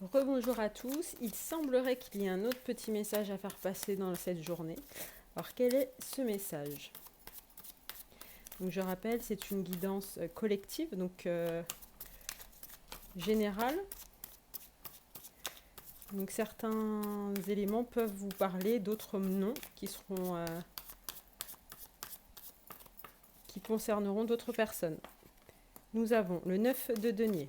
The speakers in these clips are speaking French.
Rebonjour à tous, il semblerait qu'il y ait un autre petit message à faire passer dans cette journée. Alors quel est ce message? Donc je rappelle, c'est une guidance collective, donc générale. Donc certains éléments peuvent vous parler, d'autres non, qui concerneront d'autres personnes. Nous avons le 9 de denier.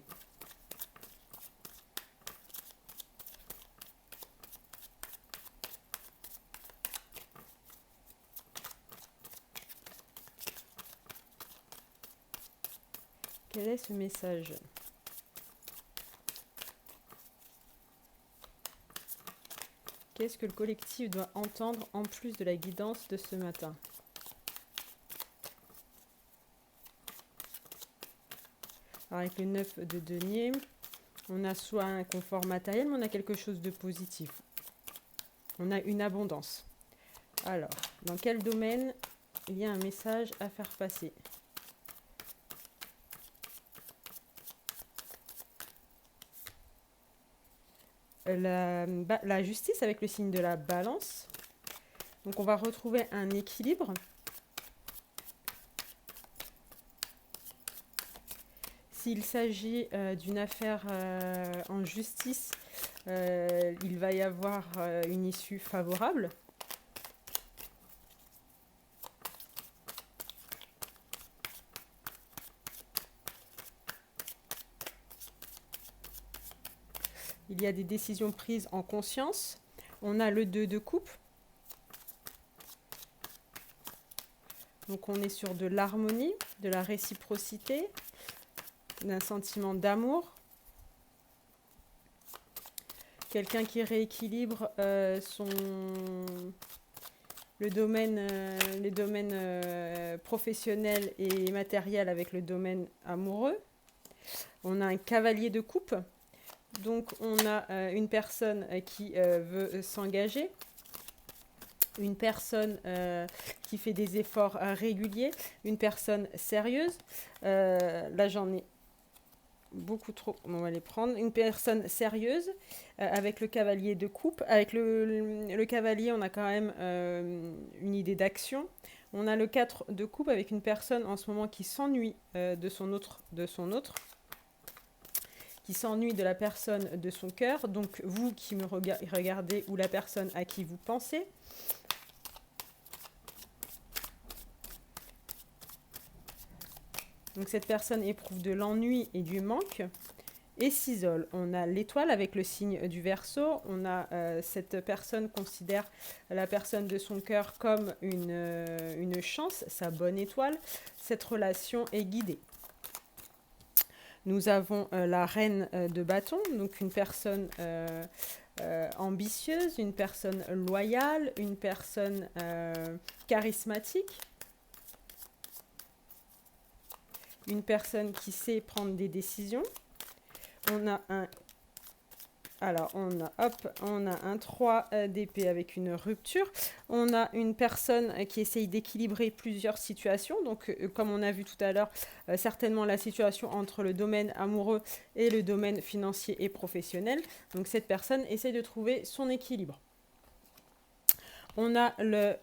Quel est ce message? Qu'est-ce que le collectif doit entendre en plus de la guidance de ce matin? Alors avec le 9 de denier, on a soit un confort matériel, mais on a quelque chose de positif. On a une abondance. Alors, dans quel domaine il y a un message à faire passer? La justice avec le signe de la balance. Donc on va retrouver un équilibre. S'il s'agit d'une affaire en justice, il va y avoir une issue favorable. Il y a des décisions prises en conscience. On a le 2 de coupe. Donc on est sur de l'harmonie, de la réciprocité, d'un sentiment d'amour. Quelqu'un qui rééquilibre les domaines professionnels et matériels avec le domaine amoureux. On a un cavalier de coupe. Donc on a une personne qui veut s'engager, une personne qui fait des efforts réguliers, une personne sérieuse. Là j'en ai beaucoup trop, on va les prendre. Une personne sérieuse avec le cavalier de coupe. Avec le cavalier, on a quand même une idée d'action. On a le 4 de coupe avec une personne en ce moment qui s'ennuie de son autre, qui s'ennuie de la personne de son cœur. Donc vous qui me regardez ou la personne à qui vous pensez. Donc cette personne éprouve de l'ennui et du manque et s'isole. On a l'étoile avec le signe du Verseau. On a cette personne considère la personne de son cœur comme une chance, sa bonne étoile. Cette relation est guidée. Nous avons la reine de bâton, donc une personne ambitieuse, une personne loyale, une personne charismatique, une personne qui sait prendre des décisions. On a un 3 d'épée avec une rupture. On a une personne qui essaye d'équilibrer plusieurs situations. Donc, comme on a vu tout à l'heure, certainement la situation entre le domaine amoureux et le domaine financier et professionnel. Donc, cette personne essaye de trouver son équilibre. On a le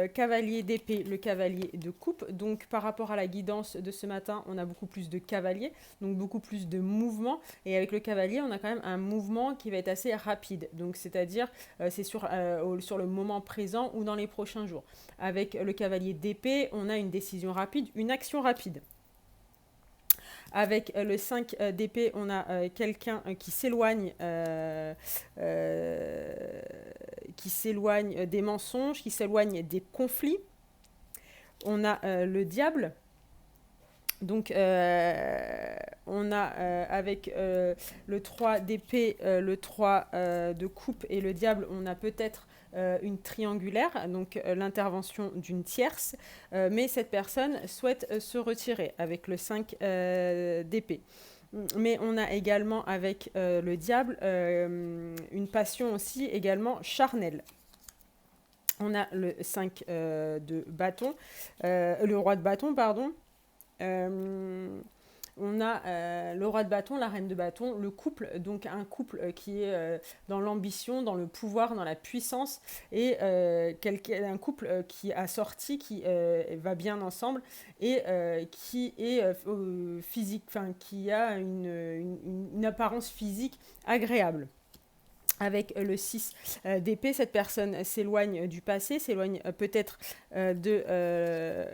cavalier d'épée, le cavalier de coupe. Donc par rapport à la guidance de ce matin, on a beaucoup plus de cavaliers, donc beaucoup plus de mouvement. Et avec le cavalier, on a quand même un mouvement qui va être assez rapide. Donc c'est-à-dire, c'est sur le moment présent ou dans les prochains jours. Avec le cavalier d'épée, on a une décision rapide, une action rapide. Avec le 5 d'épée, on a quelqu'un qui s'éloigne des mensonges, qui s'éloigne des conflits. On a le diable. Donc, on a avec le 3 d'épée, le 3 de coupe et le diable, on a peut-être une triangulaire, donc l'intervention d'une tierce, mais cette personne souhaite se retirer avec le 5 d'épée. Mais on a également avec le diable une passion aussi également charnelle. On a le 5 de bâton, le roi de bâton, pardon. On a le roi de bâton, la reine de bâton, le couple, donc un couple qui est dans l'ambition, dans le pouvoir, dans la puissance, et un couple qui a sorti, qui va bien ensemble, et qui est physique, enfin qui a une apparence physique agréable. Avec le 6 d'épée, cette personne s'éloigne du passé, s'éloigne peut-être de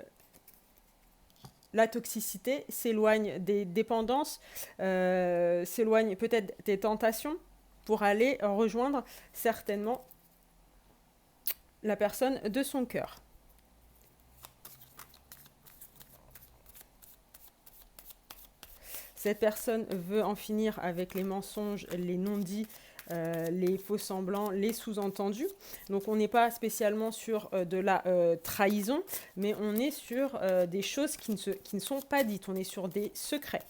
la toxicité, s'éloigne des dépendances, s'éloigne peut-être des tentations pour aller rejoindre certainement la personne de son cœur. Cette personne veut en finir avec les mensonges, les non-dits, les faux semblants, les sous-entendus. Donc on n'est pas spécialement sur de la trahison, mais on est sur des choses qui ne sont pas dites. On est sur des secrets.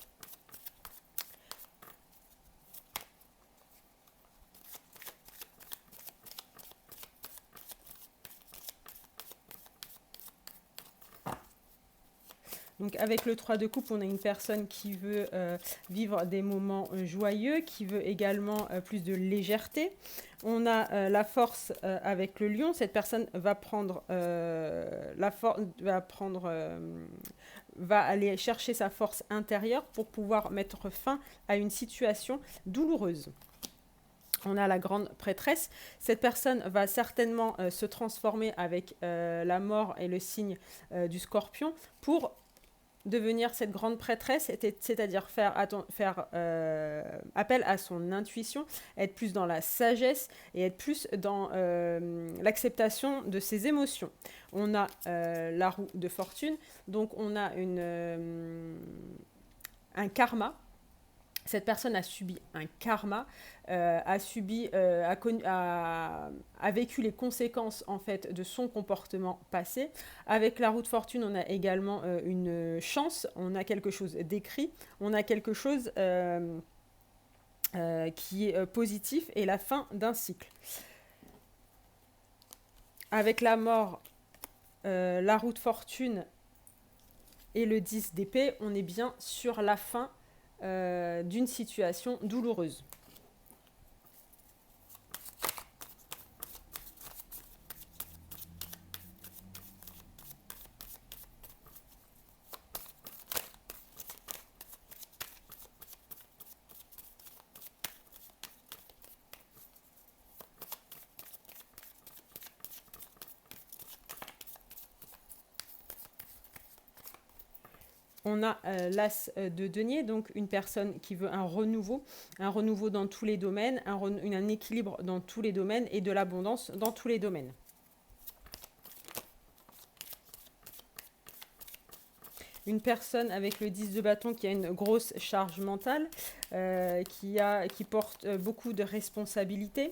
Donc avec le 3 de coupe, on a une personne qui veut vivre des moments joyeux, qui veut également plus de légèreté. On a la force avec le lion. Cette personne va prendre va aller chercher sa force intérieure pour pouvoir mettre fin à une situation douloureuse. On a la grande prêtresse. Cette personne va certainement se transformer avec la mort et le signe du scorpion pour devenir cette grande prêtresse, c'est-à-dire faire appel à son intuition, être plus dans la sagesse et être plus dans l'acceptation de ses émotions. On a la roue de fortune, donc on a un karma. Cette personne a subi un karma, a vécu les conséquences en fait de son comportement passé. Avec la roue de fortune, on a également une chance, on a quelque chose d'écrit, on a quelque chose qui est positif et la fin d'un cycle. Avec la mort, la roue de fortune et le 10 d'épée, on est bien sur la fin d'une situation douloureuse. On a l'as de denier, donc une personne qui veut un renouveau dans tous les domaines, un équilibre dans tous les domaines et de l'abondance dans tous les domaines. Une personne avec le 10 de bâton qui a une grosse charge mentale, qui porte beaucoup de responsabilités.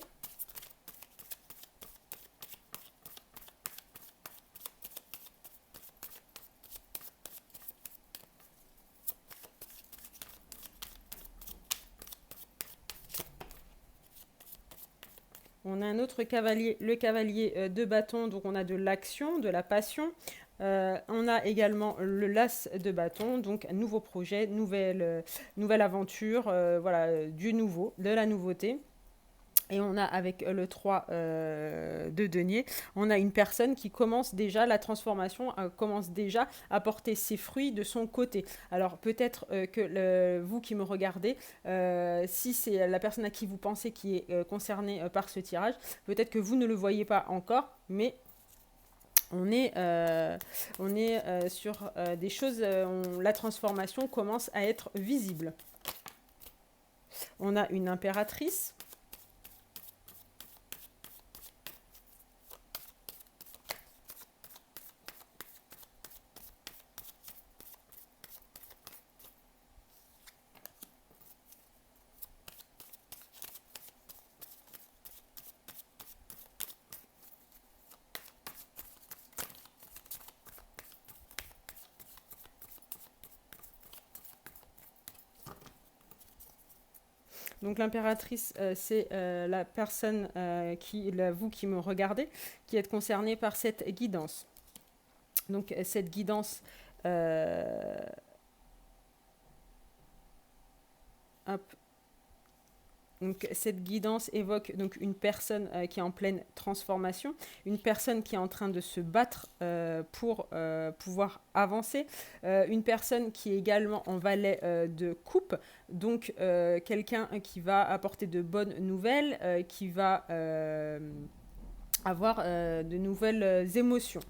On a un autre cavalier, le cavalier de bâton, donc on a de l'action, de la passion. On a également le l'as de bâton, donc un nouveau projet, nouvelle aventure, voilà, du nouveau, de la nouveauté. Et on a avec le 3 de denier, on a une personne qui commence déjà, la transformation commence déjà à porter ses fruits de son côté. Alors peut-être que vous qui me regardez, si c'est la personne à qui vous pensez qui est concernée par ce tirage, peut-être que vous ne le voyez pas encore, mais on est sur des choses, la transformation commence à être visible. On a une impératrice. Donc l'impératrice, c'est la personne vous qui me regardez, qui êtes concernée par cette guidance. Donc cette guidance Hop. Donc, cette guidance évoque donc une personne qui est en pleine transformation, une personne qui est en train de se battre pour pouvoir avancer, une personne qui est également en valet de coupe, donc quelqu'un qui va apporter de bonnes nouvelles, qui va avoir de nouvelles émotions.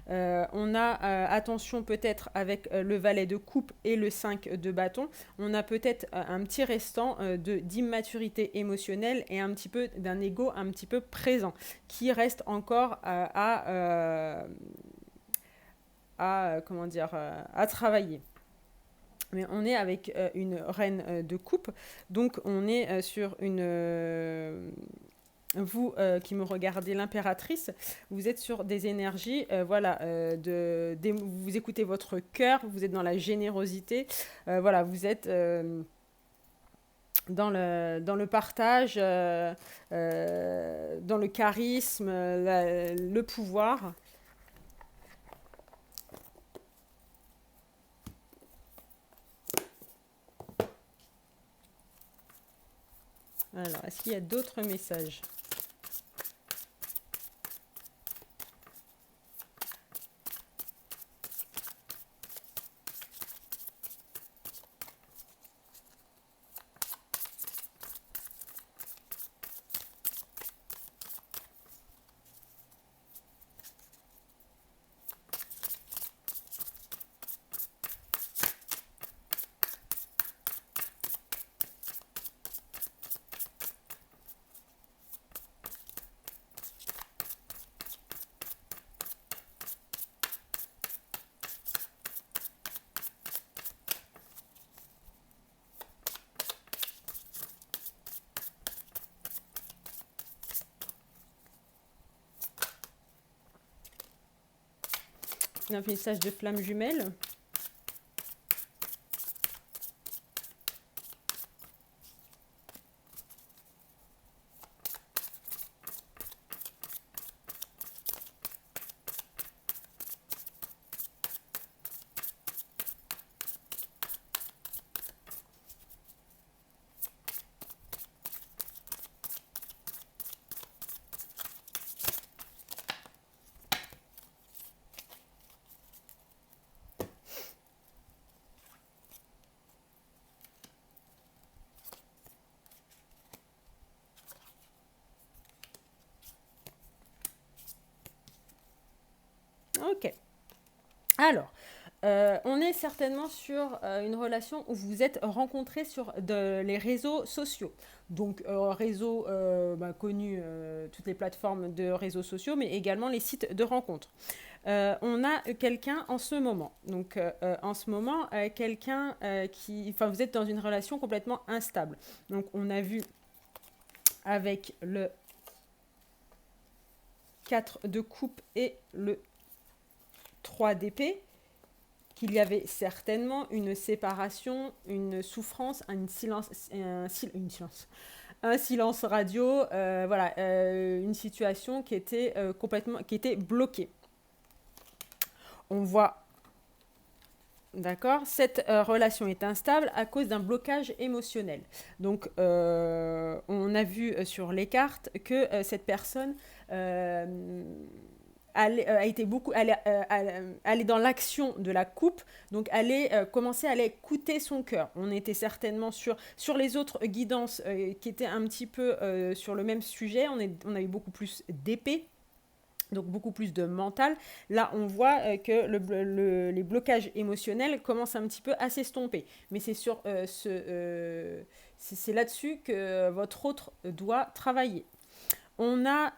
On a, attention peut-être avec le valet de coupe et le 5 de bâton, on a peut-être un petit restant d'immaturité émotionnelle et un petit peu d'un ego un petit peu présent qui reste encore comment dire, à travailler. Mais on est avec une reine de coupe, donc on est sur une vous qui me regardez, l'impératrice, vous êtes sur des énergies, voilà, vous écoutez votre cœur, vous êtes dans la générosité, voilà, vous êtes dans le partage, dans le charisme, le pouvoir. Alors, est-ce qu'il y a d'autres messages ? Un message de flamme jumelle. Ok. Alors, on est certainement sur une relation où vous vous êtes rencontrés sur les réseaux sociaux. Donc, réseaux connus, toutes les plateformes de réseaux sociaux, mais également les sites de rencontres. On a quelqu'un en ce moment. Donc, en ce moment, quelqu'un enfin, vous êtes dans une relation complètement instable. Donc, on a vu avec le 4 de coupe et le 3 d'épée qu'il y avait certainement une séparation, une souffrance, un silence radio, voilà, une situation qui était qui était bloquée. On voit, d'accord, cette relation est instable à cause d'un blocage émotionnel. Donc, on a vu sur les cartes que cette personne a été beaucoup, elle est dans l'action de la coupe, donc commencer à aller écouter son cœur. On était certainement sur les autres guidances qui étaient un petit peu sur le même sujet. On a eu beaucoup plus d'épée, donc beaucoup plus de mental. Là, on voit que les blocages émotionnels commencent un petit peu à s'estomper. Mais c'est sur c'est là-dessus que votre autre doit travailler. On a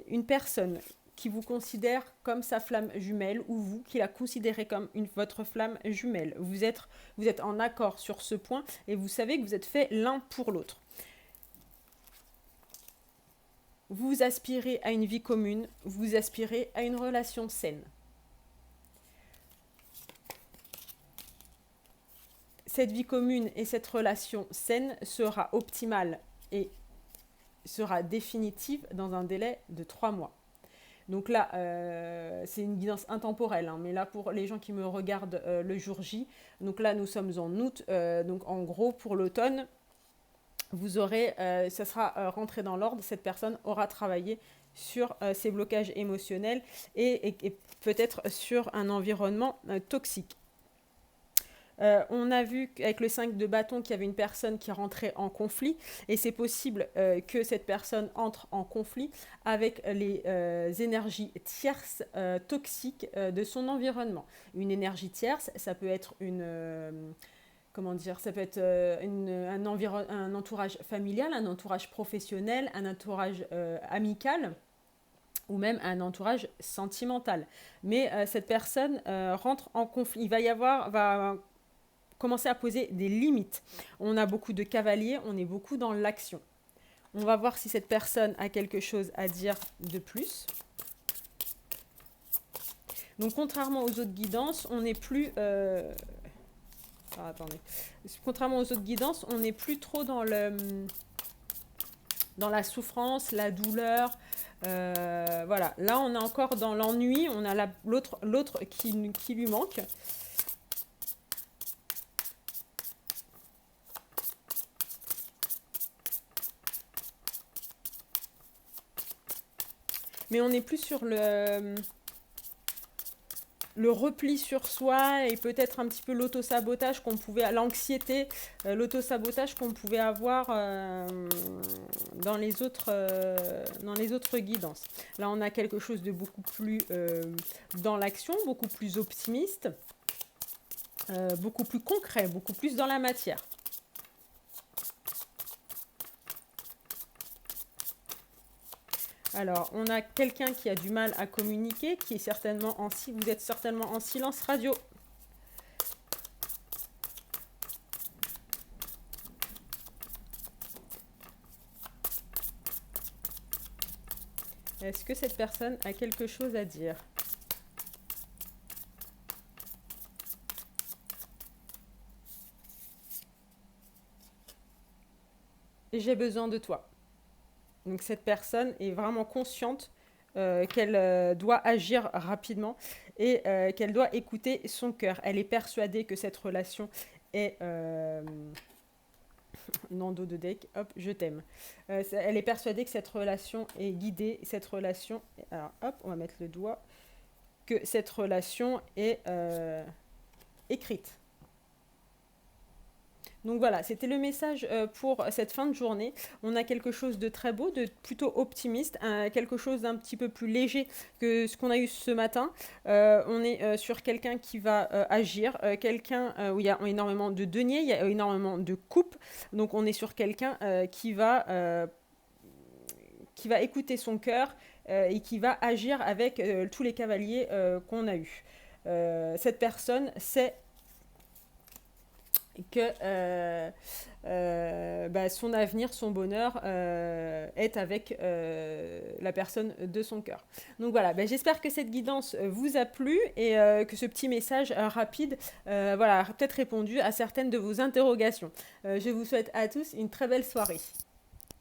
une personne qui vous considère comme sa flamme jumelle ou vous qui la considérez comme votre flamme jumelle. Vous êtes en accord sur ce point et vous savez que vous êtes faits l'un pour l'autre. Vous aspirez à une vie commune, vous aspirez à une relation saine. Cette vie commune et cette relation saine sera optimale et sera définitive dans un délai de 3 mois. Donc là, c'est une guidance intemporelle, hein, mais là, pour les gens qui me regardent le jour J, donc là, nous sommes en août, donc en gros, pour l'automne, vous aurez, ça sera rentré dans l'ordre, cette personne aura travaillé sur ses blocages émotionnels et peut-être sur un environnement toxique. On a vu avec le 5 de bâton qu'il y avait une personne qui rentrait en conflit et c'est possible que cette personne entre en conflit avec les énergies tierces toxiques de son environnement. Une énergie tierce, ça peut être comment dire, ça peut être un entourage familial, un entourage professionnel, un entourage amical ou même un entourage sentimental. Mais cette personne rentre en conflit. Il va commencer à poser des limites. On a beaucoup de cavaliers, on est beaucoup dans l'action. On va voir si cette personne a quelque chose à dire de plus. Donc, contrairement aux autres guidances, on n'est plus... attendez. Contrairement aux autres guidances, on n'est plus trop dans la souffrance, la douleur. Voilà. Là, on est encore dans l'ennui. On a l'autre qui lui manque. Mais on n'est plus sur le repli sur soi et peut-être un petit peu l'autosabotage qu'on pouvait, l'anxiété, l'autosabotage qu'on pouvait avoir dans les autres guidances. Là, on a quelque chose de beaucoup plus dans l'action, beaucoup plus optimiste, beaucoup plus concret, beaucoup plus dans la matière. Alors, on a quelqu'un qui a du mal à communiquer, qui est certainement vous êtes certainement en silence radio. Est-ce que cette personne a quelque chose à dire? J'ai besoin de toi. Donc cette personne est vraiment consciente qu'elle doit agir rapidement et qu'elle doit écouter son cœur. Elle est persuadée que cette relation est... Nando de deck, hop, je t'aime. Elle est persuadée que cette relation est guidée, cette relation... Alors hop, on va mettre le doigt. Que cette relation est écrite. Donc voilà, c'était le message pour cette fin de journée. On a quelque chose de très beau, de plutôt optimiste, quelque chose d'un petit peu plus léger que ce qu'on a eu ce matin. On est sur quelqu'un qui va agir, quelqu'un où il y a énormément de deniers, il y a énormément de coupes. Donc on est sur quelqu'un qui va écouter son cœur et qui va agir avec tous les cavaliers qu'on a eus. Cette personne sait que son avenir, son bonheur est avec la personne de son cœur. Donc voilà, j'espère que cette guidance vous a plu et que ce petit message rapide a peut-être répondu à certaines de vos interrogations. Je vous souhaite à tous une très belle soirée.